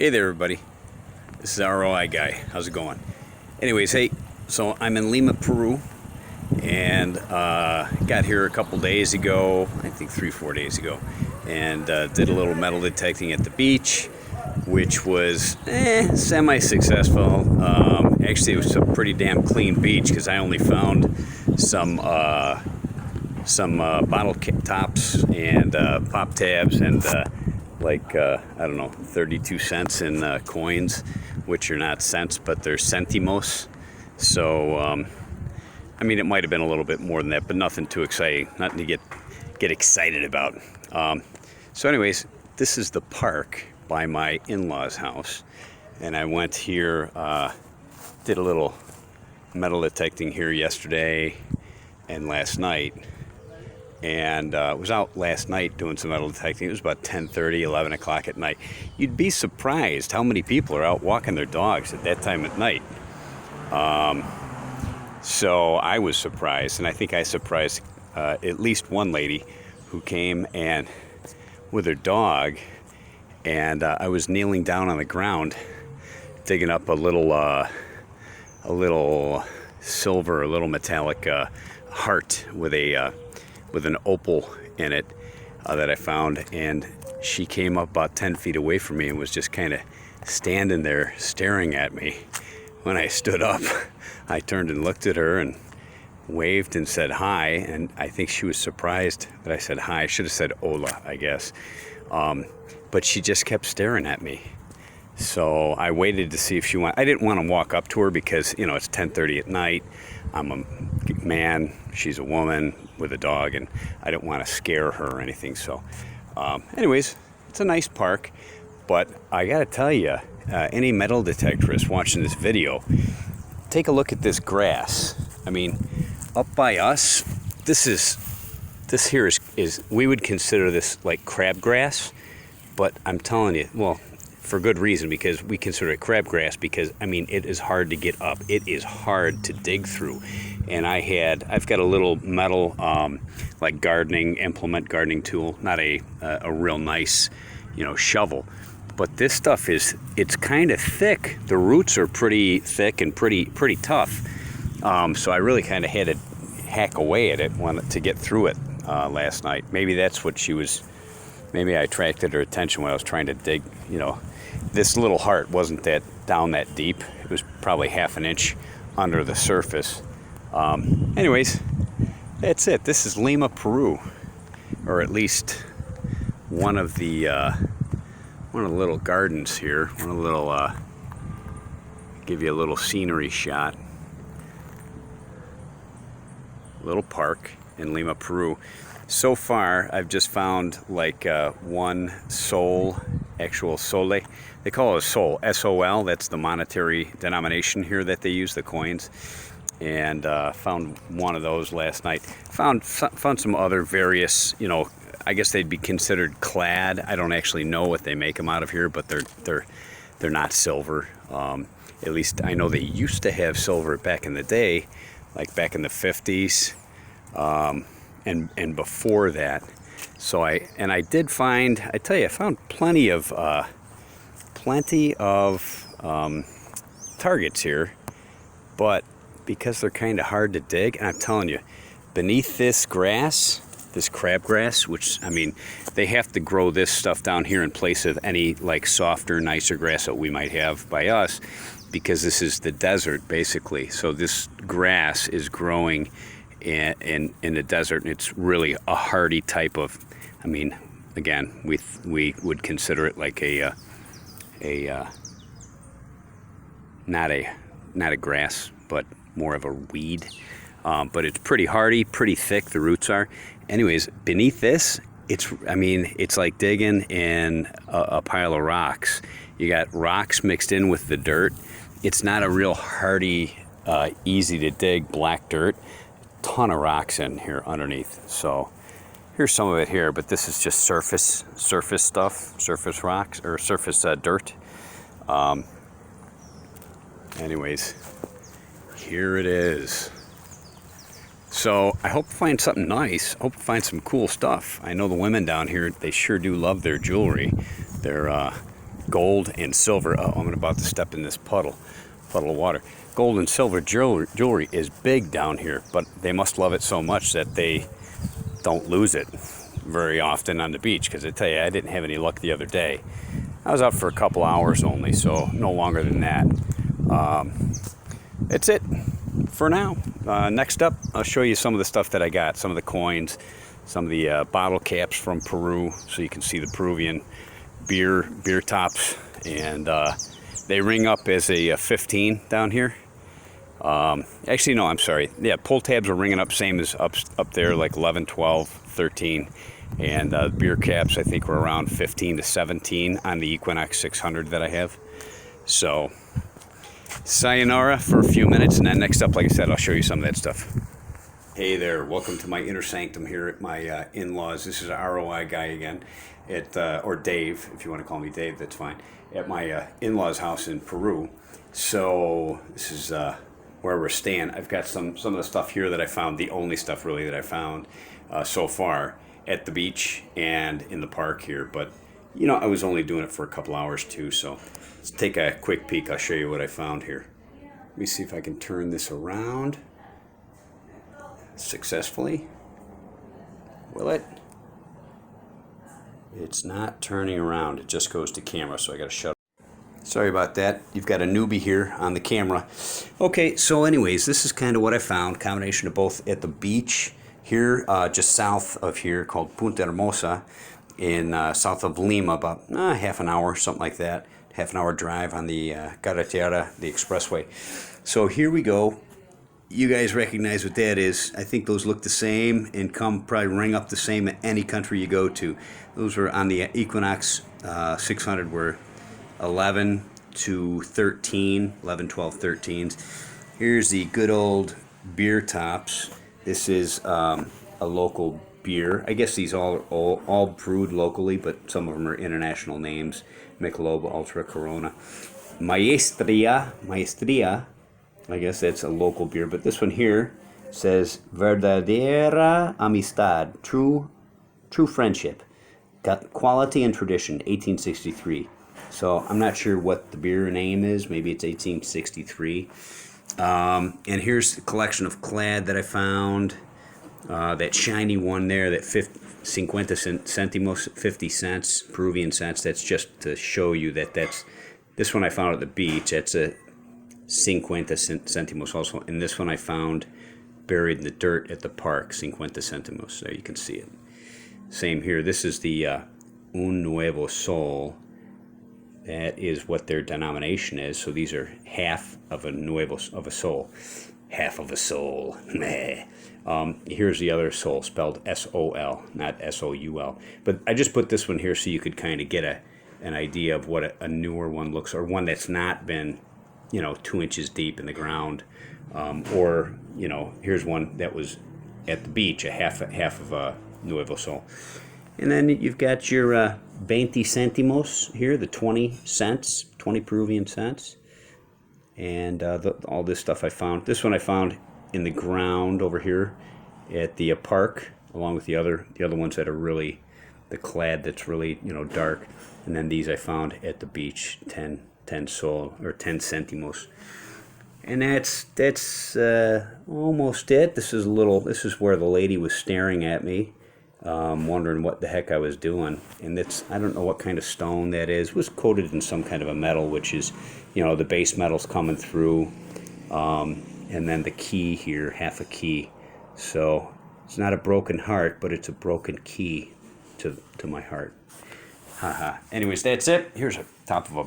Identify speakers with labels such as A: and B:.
A: Hey there, everybody. This is ROI guy. How's it going? Anyways, hey, so I'm in Lima, Peru, and got here a couple days ago, I think 3-4 days ago, and did a little metal detecting at the beach, which was semi-successful. Actually, it was a pretty damn clean beach because I only found some bottle tops and pop tabs and I don't know, 32 cents in coins, which are not cents, but they're centimos. So, I mean, it might have been a little bit more than that, but nothing too exciting, nothing to get excited about. So anyways, this is the park by my in-laws' house, and I went here, did a little metal detecting here yesterday and last night. And was out last night doing some metal detecting. It was about 10:30, 11 o'clock at night. You'd be surprised how many people are out walking their dogs at that time at night. So I was surprised, and I think I surprised at least one lady who came and with her dog, and I was kneeling down on the ground, digging up a little silver, a little metallic heart with an opal in it that I found, and she came up about 10 feet away from me and was just kind of standing there staring at me. When I stood up, I turned and looked at her and waved and said hi, and I think she was surprised that I said hi. I should have said hola, I guess. But she just kept staring at me. So I waited to see if she wanted. I didn't want to walk up to her because, you know, it's 10:30 at night. I'm a man, she's a woman with a dog, and I don't want to scare her or anything. So anyways, it's a nice park, but I gotta tell you, any metal detectorist watching this video, take a look at this grass. I mean, up by us, this here is we would consider this like crabgrass, but I'm telling you, well, for good reason, because we consider it crabgrass, because I mean, it is hard to get up. It is hard to dig through. And I've got a little metal like gardening implement, gardening tool, not a real nice, you know, shovel, but this stuff it's kind of thick. The roots are pretty thick and pretty tough. So I really kind of had to hack away at it to get through it last night. Maybe that's what maybe I attracted her attention when I was trying to dig. You know, this little heart wasn't down that deep. It was probably half an inch under the surface. Anyways, that's it. This is Lima, Peru, or at least one of the little gardens here. One of the little give you a little scenery shot. Little park in Lima, Peru. So far, I've just found like one actual sole. They call it a sol, S-O-L. That's the monetary denomination here that they use, the coins. And found one of those last night. Found some other various, you know, I guess they'd be considered clad. I don't actually know what they make them out of here, but they're not silver. At least I know they used to have silver back in the day, like back in the 50s. And before that. So I did find, I tell you, I found plenty of targets here, but because they're kind of hard to dig, and I'm telling you, beneath this grass, this crabgrass, which, I mean, they have to grow this stuff down here in place of any like softer, nicer grass that we might have by us, because this is the desert basically. So this grass is growing in the desert, and it's really a hardy type of, I mean, again, we would consider it like not a grass, but more of a weed, but it's pretty hardy, pretty thick, the roots are. Anyways, beneath this, it's like digging in a pile of rocks. You got rocks mixed in with the dirt. It's not a real hardy, easy to dig black dirt. Ton of rocks in here underneath. So here's some of it here, but this is just surface stuff, surface rocks, or surface dirt. Anyways, here it is. So I hope to find something nice. I hope to find some cool stuff. I know the women down here, they sure do love their jewelry. They're gold and silver. Oh, I'm about to step in this puddle of water. Gold and silver jewelry is big down here, but they must love it so much that they don't lose it very often on the beach, because I tell you, I didn't have any luck the other day. I was out for a couple hours only, so no longer than that. That's it for now. Next up, I'll show you some of the stuff that I got, some of the coins, some of the bottle caps from Peru, so you can see the Peruvian beer tops, and they ring up as a 15 down here. Actually, no, I'm sorry. Yeah, pull tabs are ringing up same as up there, like 11, 12, 13. And beer caps, I think, were around 15 to 17 on the Equinox 600 that I have. So, sayonara for a few minutes, and then next up, like I said, I'll show you some of that stuff. Hey there, welcome to my inner sanctum here at my in-laws. This is an ROI guy again, or Dave, if you want to call me Dave, that's fine, at my in-laws house in Peru. So, this is where we're staying. I've got some of the stuff here that I found, the only stuff really that I found so far at the beach and in the park here. But, you know, I was only doing it for a couple hours too, so let's take a quick peek. I'll show you what I found here. Let me see if I can turn this around successfully. Will it? It's not turning around. It just goes to camera, so I got to shut. Sorry about that. You've got a newbie here on the camera. Okay, so anyways, this is kind of what I found. Combination of both at the beach here, just south of here, called Punta Hermosa, in south of Lima, about half an hour, something like that. Half an hour drive on the Carretera, the expressway. So here we go. You guys recognize what that is. I think those look the same and probably ring up the same at any country you go to. Those were on the Equinox 600 were 11 to 13, 11, 12, 13s. Here's the good old beer tops. This is a local beer. I guess these all brewed locally, but some of them are international names. Michelob Ultra, Corona. Maestria, I guess that's a local beer, but this one here says Verdadera Amistad, true friendship. Got quality and tradition, 1863. So I'm not sure what the beer name is. Maybe it's 1863. And here's the collection of clad that I found. That shiny one there, that 50 centimos, 50 cents, Peruvian cents. That's just to show you that this one I found at the beach. That's a 50 centimos also. And this one I found buried in the dirt at the park, 50 centimos. There you can see it. Same here. This is the Un Nuevo Sol. That is what their denomination is. So these are half of a sol. Half of a soul. Here's the other soul, spelled S-O-L, not S-O-U-L. But I just put this one here so you could kind of get an idea of what a newer one looks, or one that's not been, 2 inches deep in the ground. Or, here's one that was at the beach, a half of a Nuevo Sol. And then you've got your 20 centimos here, the 20 cents, 20 Peruvian cents. And all this stuff I found. This one I found in the ground over here at the park, along with the other ones that are really, the clad that's really, dark. And then these I found at the beach, 10 sol, or 10 centimos. And that's almost it. This is where the lady was staring at me, wondering what the heck I was doing. And I don't know what kind of stone that is. It was coated in some kind of a metal, which is, the base metal's coming through. And then the key here, half a key. So it's not a broken heart, but it's a broken key to my heart. Haha. Anyways, that's it. Here's a top of a